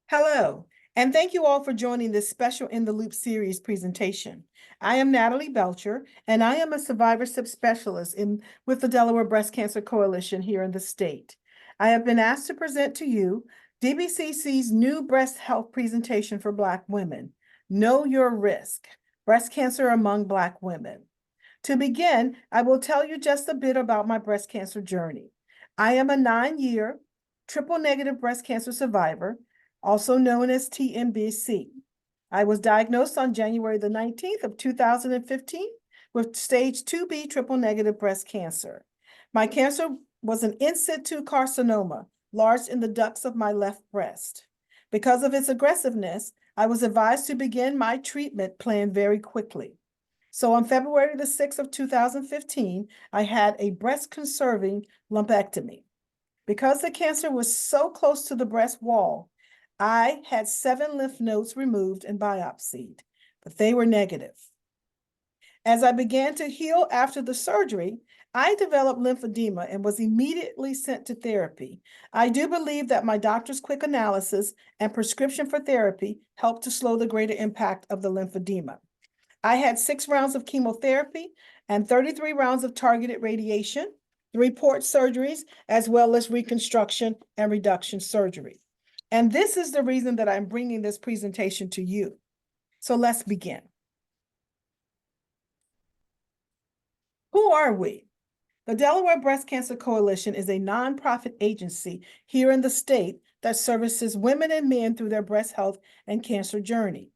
Hello, and thank you all for joining this special In the Loop series presentation. I am Natalie Belcher, and I am a survivorship specialist with the Delaware Breast Cancer Coalition here in the state. I have been asked to present to you DBCC's new breast health presentation for Black women, Know Your Risk, Breast Cancer Among Black Women. To begin, I will tell you just a bit about my breast cancer journey. I am a 9-year triple-negative breast cancer survivor, also known as TNBC. I was diagnosed on January the 19th of 2015 with stage 2B triple-negative breast cancer. My cancer was an in situ carcinoma, large in the ducts of my left breast. Because of its aggressiveness, I was advised to begin my treatment plan very quickly. So on February the 6th of 2015, I had a breast-conserving lumpectomy. Because the cancer was so close to the breast wall, I had 7 lymph nodes removed and biopsied, but they were negative. As I began to heal after the surgery, I developed lymphedema and was immediately sent to therapy. I do believe that my doctor's quick analysis and prescription for therapy helped to slow the greater impact of the lymphedema. I had 6 rounds of chemotherapy and 33 rounds of targeted radiation, 3 port surgeries, as well as reconstruction and reduction surgery. And this is the reason that I'm bringing this presentation to you. So let's begin. Who are we? The Delaware Breast Cancer Coalition is a nonprofit agency here in the state that services women and men through their breast health and cancer journey.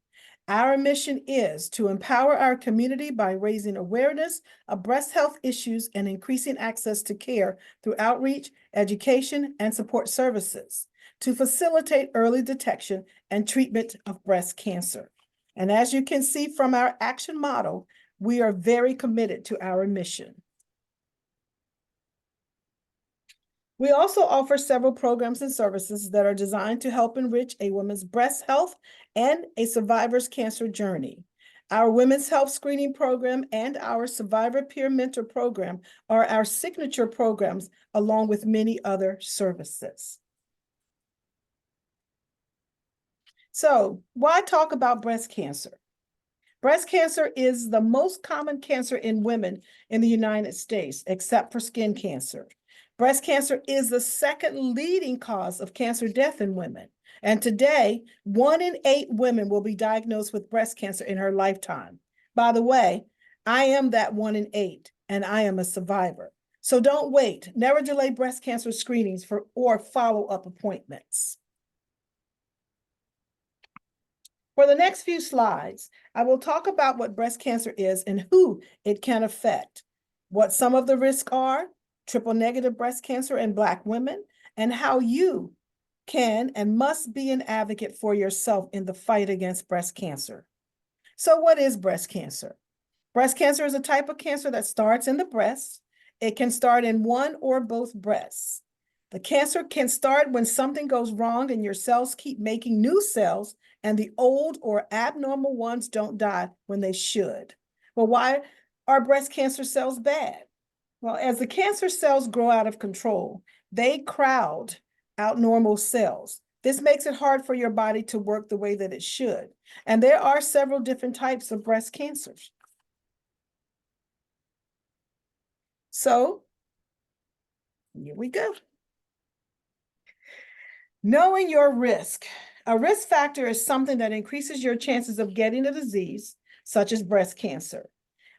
Our mission is to empower our community by raising awareness of breast health issues and increasing access to care through outreach, education, and support services to facilitate early detection and treatment of breast cancer. And as you can see from our action model, we are very committed to our mission. We also offer several programs and services that are designed to help enrich a woman's breast health and a survivor's cancer journey. Our Women's Health Screening Program and our Survivor Peer Mentor Program are our signature programs, along with many other services. So, why talk about breast cancer? Breast cancer is the most common cancer in women in the United States, except for skin cancer. Breast cancer is the second leading cause of cancer death in women. And today, 1 in 8 women will be diagnosed with breast cancer in her lifetime. By the way, I am that 1 in 8, and I am a survivor. So don't wait. Never delay breast cancer screenings or follow-up appointments. For the next few slides, I will talk about what breast cancer is and who it can affect, what some of the risks are, triple-negative breast cancer in Black women, and how you can and must be an advocate for yourself in the fight against breast cancer. So what is breast cancer? Breast cancer is a type of cancer that starts in the breast. It can start in one or both breasts. The cancer can start when something goes wrong and your cells keep making new cells and the old or abnormal ones don't die when they should. Well, why are breast cancer cells bad? Well, as the cancer cells grow out of control, they crowd out normal cells. This makes it hard for your body to work the way that it should. And there are several different types of breast cancers. So, here we go. Knowing your risk. A risk factor is something that increases your chances of getting a disease, such as breast cancer.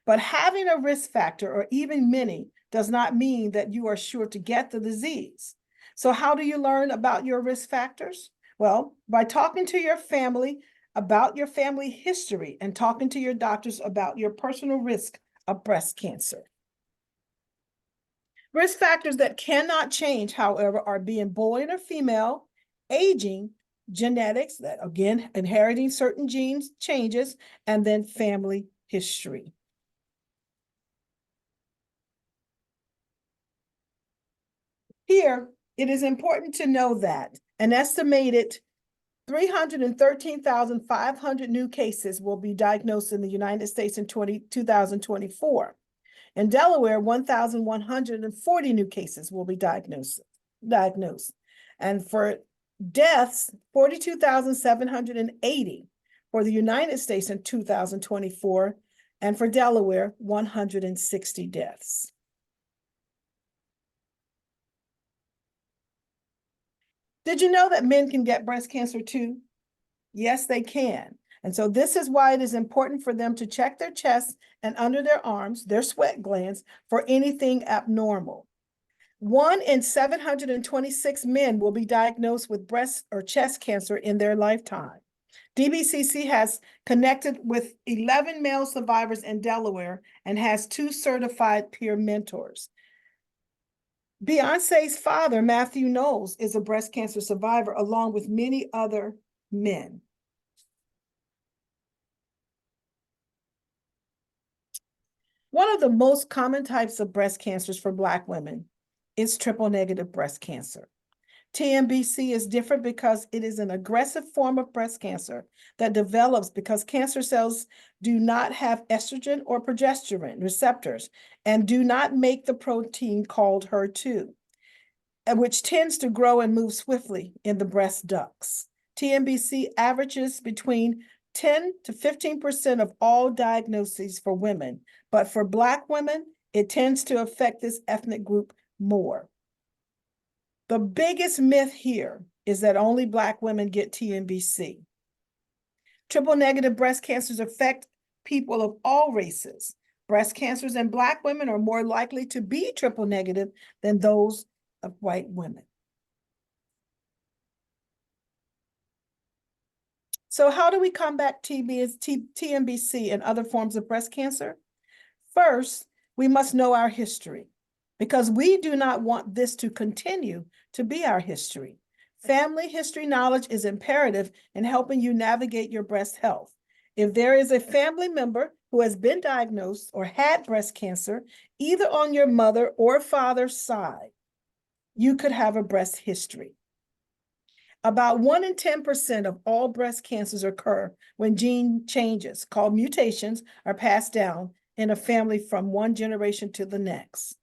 But having a risk factor, or even many, does not mean that you are sure to get the disease. So how do you learn about your risk factors? Well, by talking to your family about your family history and talking to your doctors about your personal risk of breast cancer. Risk factors that cannot change, however, are being born or female, aging, genetics, that again, inheriting certain genes changes, and then family history. Here, it is important to know that an estimated 313,500 new cases will be diagnosed in the United States in 2024. In Delaware, 1,140 new cases will be diagnosed. And for Deaths, 42,780 for the United States in 2024, and for Delaware, 160 deaths. Did you know that men can get breast cancer too? Yes, they can. And so this is why it is important for them to check their chest and under their arms, their sweat glands, for anything abnormal. 1 in 726 men will be diagnosed with breast or chest cancer in their lifetime. DBCC has connected with 11 male survivors in Delaware and has 2 certified peer mentors. Beyonce's father, Matthew Knowles, is a breast cancer survivor, along with many other men. One of the most common types of breast cancers for Black women is triple negative breast cancer. TNBC is different because it is an aggressive form of breast cancer that develops because cancer cells do not have estrogen or progesterone receptors and do not make the protein called HER2, which tends to grow and move swiftly in the breast ducts. TNBC averages between 10 to 15% of all diagnoses for women, but for Black women, it tends to affect this ethnic group more. The biggest myth here is that only Black women get TNBC. Triple negative breast cancers affect people of all races. Breast cancers in Black women are more likely to be triple negative than those of white women. So how do we combat TNBC and other forms of breast cancer? First, we must know our history, because we do not want this to continue to be our history. Family history knowledge is imperative in helping you navigate your breast health. If there is a family member who has been diagnosed or had breast cancer, either on your mother or father's side, you could have a breast history. About 1 in 10% of all breast cancers occur when gene changes, called mutations, are passed down in a family from one generation to the next.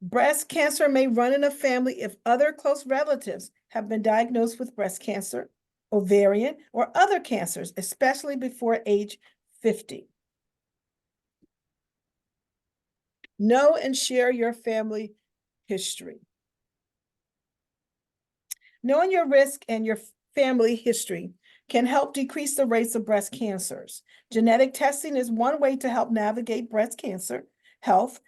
Breast cancer may run in a family if other close relatives have been diagnosed with breast cancer, ovarian, or other cancers, especially before age 50. Know and share your family history. Knowing your risk and your family history can help decrease the rates of breast cancers. Genetic testing is one way to help navigate breast cancer health.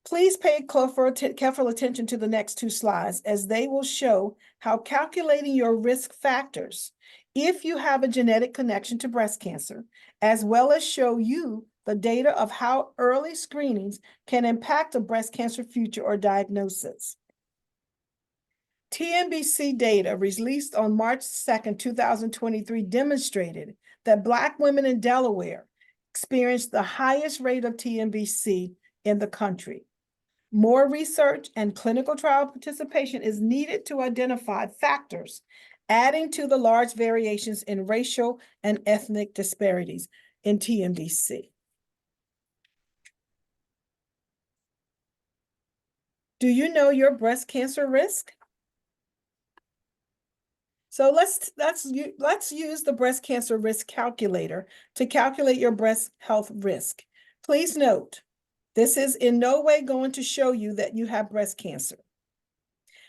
Please pay careful attention to the next 2 slides, as they will show how calculating your risk factors, if you have a genetic connection to breast cancer, as well as show you the data of how early screenings can impact a breast cancer future or diagnosis. TNBC data released on March 2nd, 2023 demonstrated that Black women in Delaware experienced the highest rate of TNBC in the country. More research and clinical trial participation is needed to identify factors adding to the large variations in racial and ethnic disparities in TNBC. Do you know your breast cancer risk? So let's use the breast cancer risk calculator to calculate your breast health risk. Please note, this is in no way going to show you that you have breast cancer.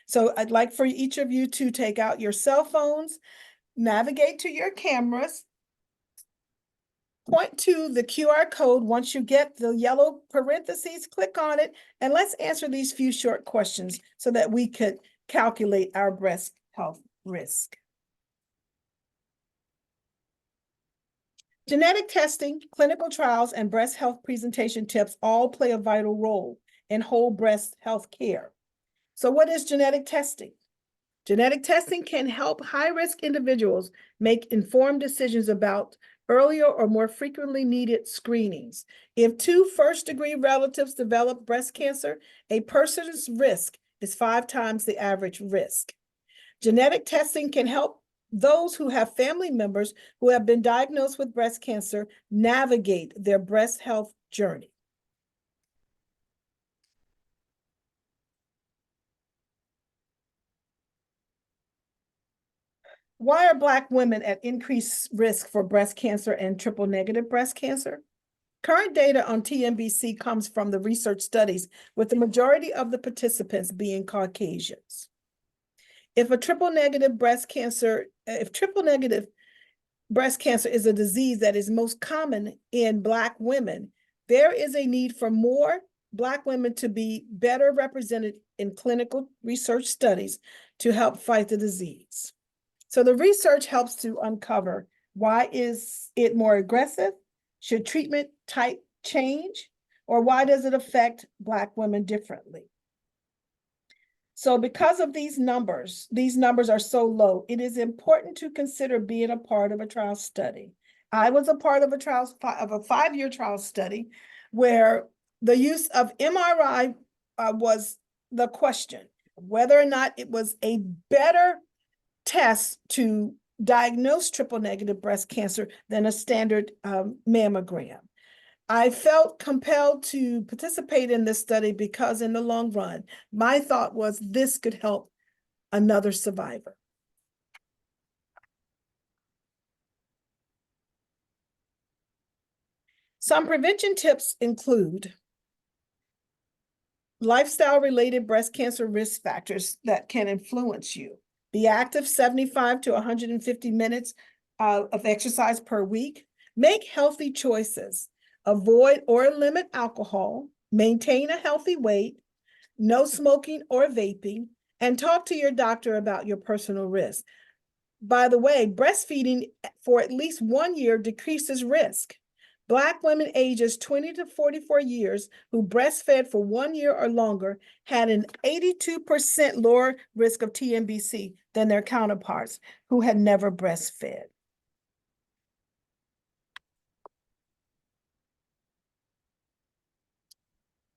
So I'd like for each of you to take out your cell phones, navigate to your cameras, point to the QR code. Once you get the yellow parentheses, click on it, and let's answer these few short questions so that we could calculate our breast health risk. Genetic testing, clinical trials, and breast health presentation tips all play a vital role in whole breast health care. So what is genetic testing? Genetic testing can help high-risk individuals make informed decisions about earlier or more frequently needed screenings. If 2 first-degree relatives develop breast cancer, a person's risk is 5 times the average risk. Genetic testing can help those who have family members who have been diagnosed with breast cancer navigate their breast health journey. Why are Black women at increased risk for breast cancer and triple negative breast cancer? Current data on TNBC comes from the research studies, with the majority of the participants being Caucasians. If triple negative breast cancer is a disease that is most common in Black women, there is a need for more Black women to be better represented in clinical research studies to help fight the disease. So the research helps to uncover, why is it more aggressive? Should treatment type change? Or why does it affect Black women differently? So because of these numbers are so low, it is important to consider being a part of a trial study. I was a part of a 5-year trial study where the use of MRI was the question, whether or not it was a better test to diagnose triple negative breast cancer than a standard mammogram. I felt compelled to participate in this study because in the long run, my thought was this could help another survivor. Some prevention tips include lifestyle-related breast cancer risk factors that can influence you. Be active 75 to 150 minutes of exercise per week. Make healthy choices. Avoid or limit alcohol. Maintain a healthy weight. No smoking or vaping. And talk to your doctor about your personal risk. By the way, breastfeeding for at least 1 year decreases risk. Black women ages 20 to 44 years who breastfed for 1 year or longer had an 82% lower risk of TNBC than their counterparts who had never breastfed.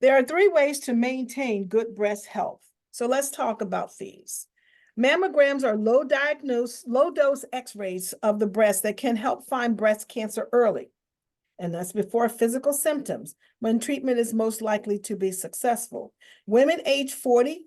There are 3 ways to maintain good breast health. So let's talk about these. Mammograms are low-dose x-rays of the breast that can help find breast cancer early. And that's before physical symptoms, when treatment is most likely to be successful. Women age 40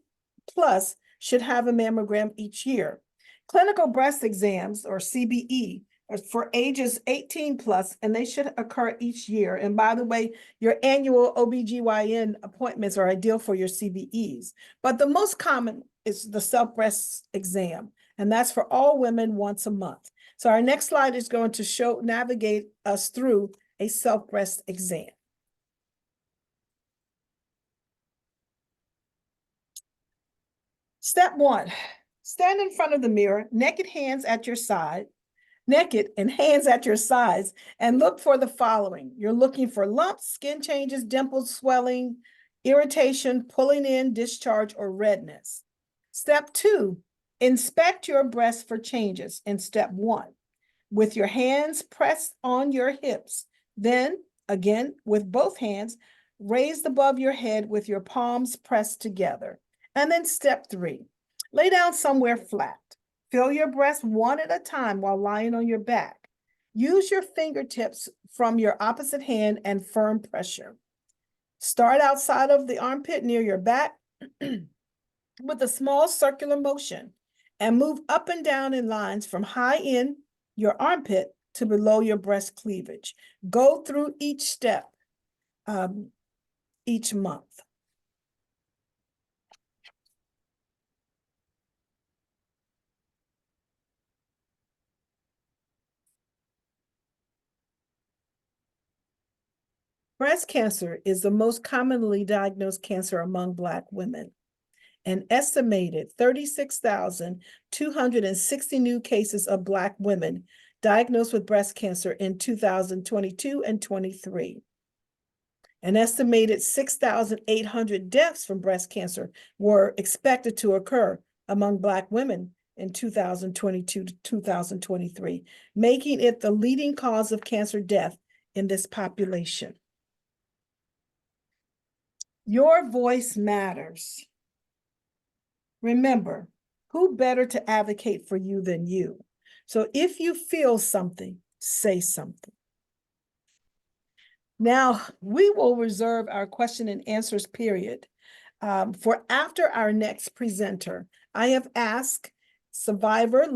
plus should have a mammogram each year. Clinical breast exams, or CBE, are for ages 18 plus, and they should occur each year. And by the way, your annual OBGYN appointments are ideal for your CBEs. But the most common is the self-breast exam, and that's for all women once a month. So our next slide is going to navigate us through a self-breast exam. Step 1, stand in front of the mirror, naked and hands at your sides, and look for the following. You're looking for lumps, skin changes, dimples, swelling, irritation, pulling in, discharge, or redness. Step 2, inspect your breast for changes in step 1, with your hands pressed on your hips. Then, again, with both hands, raised above your head with your palms pressed together. And then step 3, lay down somewhere flat. Feel your breast one at a time while lying on your back. Use your fingertips from your opposite hand and firm pressure. Start outside of the armpit near your back with a small circular motion and move up and down in lines from high in your armpit to below your breast cleavage. Go through each step each month. Breast cancer is the most commonly diagnosed cancer among Black women. An estimated 36,260 new cases of Black women diagnosed with breast cancer in 2022 and 23. An estimated 6,800 deaths from breast cancer were expected to occur among Black women in 2022 to 2023, making it the leading cause of cancer death in this population. Your voice matters. Remember, who better to advocate for you than you? So if you feel something, say something. Now, we will reserve our question and answers period for after our next presenter. I have asked survivor